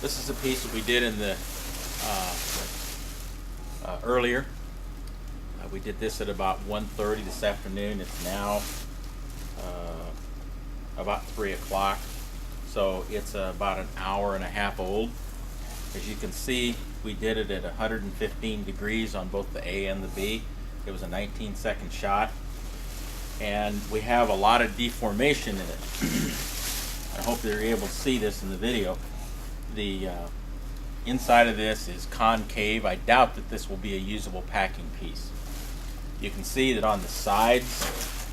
This is a piece that we did in the earlier. We did this at about 1:30 this afternoon. It's now about 3 o'clock, so it's about an hour and a half old. As you can see, we did it at 115 degrees on both the A and the B. It was a 19-second shot, and we have a lot of deformation in it. I hope you're able to see this in the video. The inside of this is concave. I doubt that this will be a usable packing piece. You can see that on the sides,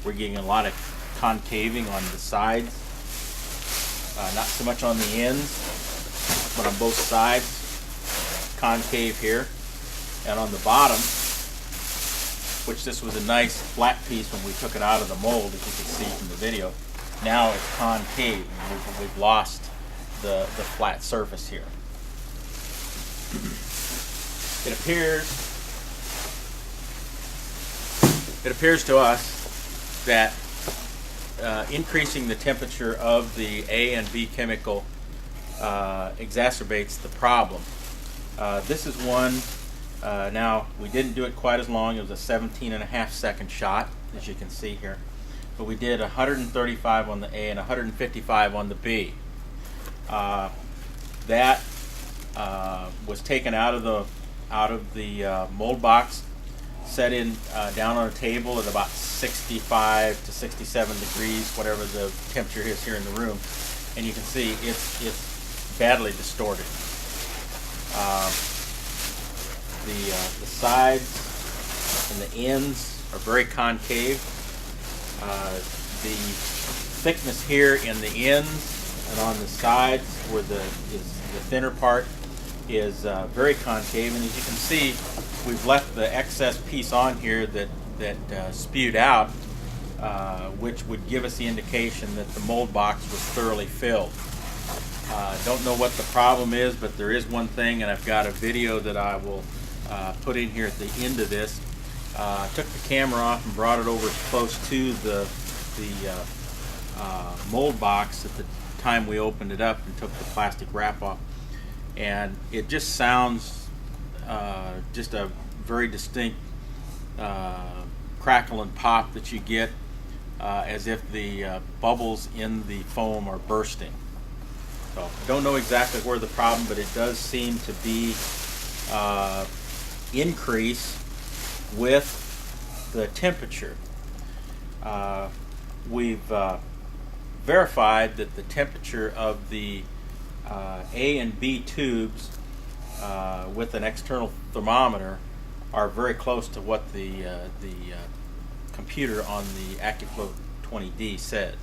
we're getting a lot of concaving on the sides. Not so much on the ends, but on both sides. Concave here. And on the bottom, which this was a nice flat piece when we took it out of the mold, as you can see from the video. Now it's concave. We've lost the flat surface here. It appears to us that increasing the temperature of the A and B chemical exacerbates the problem. This is one, now we didn't do it quite as long. It was a 17.5-second shot, as you can see here. But we did 135 on the A and 155 on the B. That was taken out of the mold box, set in down on a table at about 65 to 67 degrees, whatever the temperature is here in the room, and you can see it's badly distorted. The sides and the ends are very concave. The thickness here in the ends and on the sides, where the thinner part is very concave, and as you can see, we've left the excess piece on here that spewed out, which would give us the indication that the mold box was thoroughly filled. Don't know what the problem is, but there is one thing, and I've got a video that I will put in here at the end of this. Took the camera off and brought it over close to the mold box at the time we opened it up and took the plastic wrap off, and it just sounds just a very distinct crackle and pop that you get, as if the bubbles in the foam are bursting. So I don't know exactly where the problem, but it does seem to be increase with the temperature. We've verified that the temperature of the A and B tubes with an external thermometer are very close to what the computer on the AccuFlow 20D says.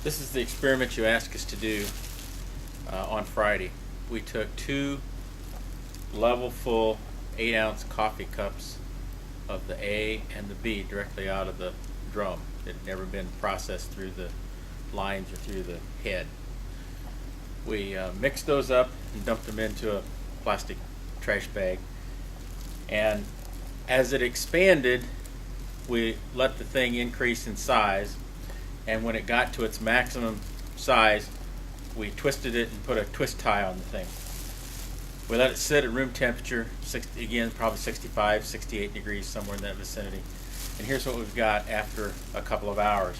This is the experiment you asked us to do on Friday. We took 2 level full 8-ounce coffee cups of the A and the B directly out of the drum. It had never been processed through the lines or through the head. We mixed those up and dumped them into a plastic trash bag, and as it expanded, we let the thing increase in size, and when it got to its maximum size, we twisted it and put a twist tie on the thing. We let it sit at room temperature, again probably 65, 68 degrees, somewhere in that vicinity. And here's what we've got after a couple of hours.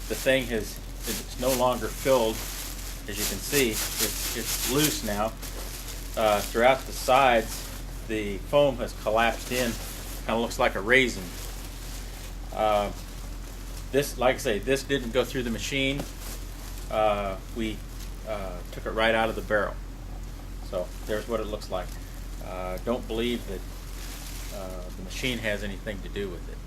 The thing it's no longer filled, as you can see. It's loose now. Throughout the sides, the foam has collapsed in, kind of looks like a raisin. This, like I say, this didn't go through the machine. We took it right out of the barrel. So there's what it looks like. Don't believe that the machine has anything to do with it.